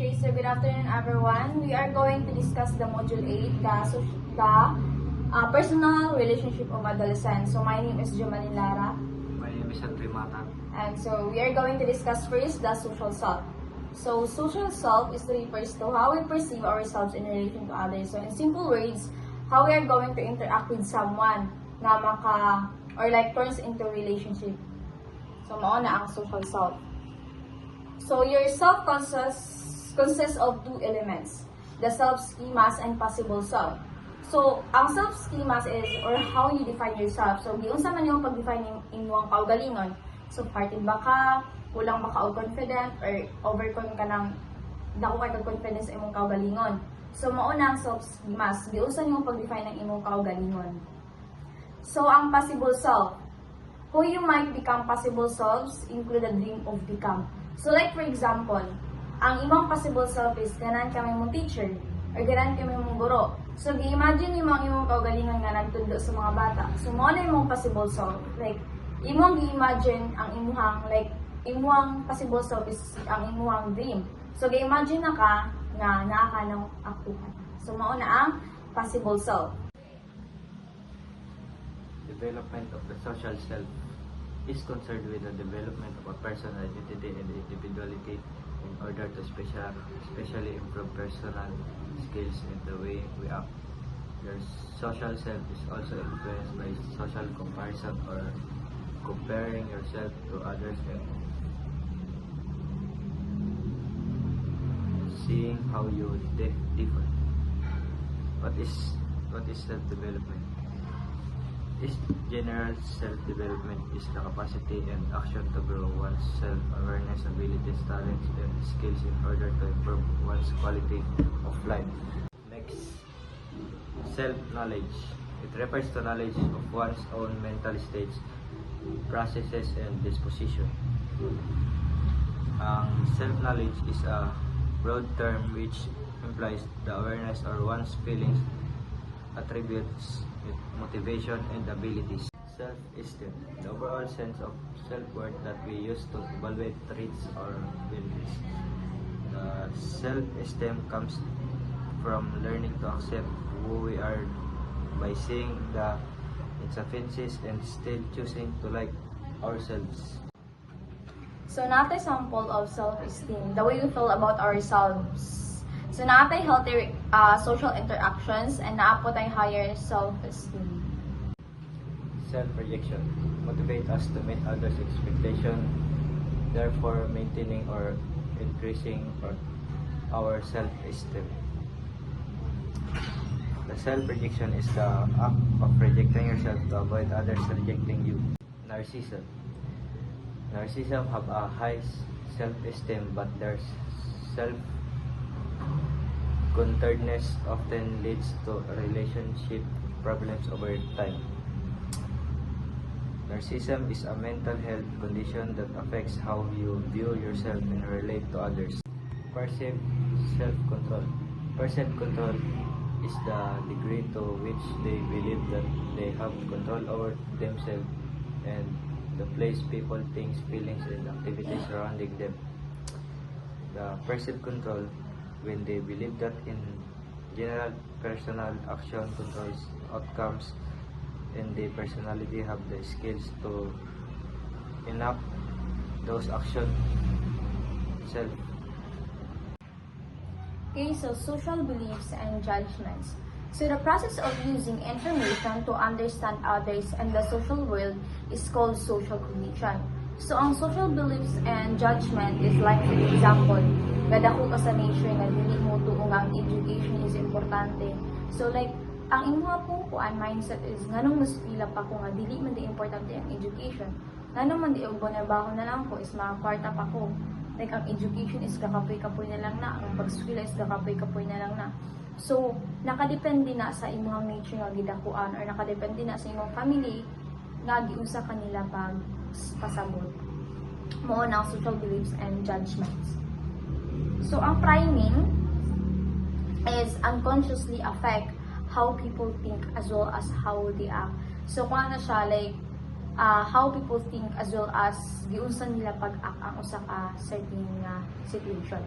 Okay, so good afternoon everyone. We are going to discuss the module 8, the personal relationship of adolescents. So my name is Jumanin Lara. My name is Andrimata. And so we are going to discuss first the social self. So social self is refers to how we perceive ourselves in relation to others. So in simple words, how we are going to interact with someone na turns into relationship. So mauna ang social self. So your self consists of two elements, the self-schemas and possible self. So ang self-schemas is or how you define yourself. So giunsa man yung pag-define inyong kaugalingon. So parted ba ka, kulang ba ka og confident or overcome ka ng dako kay confidence sa imong kaugalingon. So mao na ang self-schemas, giunsa nimo pag-define ng imong kaugalingon. So ang possible self, who you might become possible selves include a dream of become. So like for example, ang imong possible self is ganan kami mong teacher or ganan kami mong guro. So gi-imagine nimo ang imong kaugalingon nga nagtudlo sa mga bata. So mao na imong possible self. Like imong gi-imagine ang imong possible self is ang imong dream. So gi-imagine na ka nga naa ka ng aktuhan. So mao na ang possible self. Development of the social self is concerned with the development of a person's identity and individuality in order to especially improve personal skills and the way we act. Your social self is also influenced by social comparison or comparing yourself to others and seeing how you differ. What is self-development? This general self-development is the capacity and action to grow one's self-awareness, abilities, talents, and skills in order to improve one's quality of life. Next, self-knowledge. It refers to knowledge of one's own mental states, processes, and disposition. Self-knowledge is a broad term which implies the awareness of one's feelings, attributes, motivation, and abilities. Self-esteem, the overall sense of self-worth that we use to evaluate traits or abilities. The self-esteem comes from learning to accept who we are by seeing the insufficiencies and still choosing to like ourselves. So natay sample of self-esteem, the way we feel about ourselves. So natay healthy social interactions and naapo tay higher self-esteem. Self-rejection motivate us to meet others' expectations, therefore maintaining or increasing our self-esteem. The self-rejection is the act of rejecting yourself to avoid others rejecting you. Narcissism have a high self-esteem, but their self-centeredness often leads to relationship problems over time. Narcissism is a mental health condition that affects how you view yourself and relate to others. Perceived self-control. Perceived control is the degree to which they believe that they have control over themselves and the place, people, things, feelings, and activities surrounding them. The perceived control, when they believe that in general personal action controls outcomes and the personality have the skills to enact those actions self. Okay, so social beliefs and judgments. So the process of using information to understand others and the social world is called social cognition. So ang social beliefs and judgment is like for example, gadako ka sa nature nga dili mo tuong ang education is importante. So like ang imuha pong mindset is nganong mas pila pa ko nga dili man di importante ang education. Nganong man di og bonarbaho na lang ko is makakwarta pa ko. Like ang education is kakapoy-kapoy na lang na, ang pag-eskwela is kakapoy-kapoy na lang na. So nakadepende na sa imong nature nga gidakuan or nakadepende na sa imong family nga giusa kanila pag pasabot. Mao na social beliefs and judgments. So ang priming is unconsciously affect how people think as well as how they act. So kung ano siya like how people think as well as giunsa nila pag-act ang usa ka certain situation.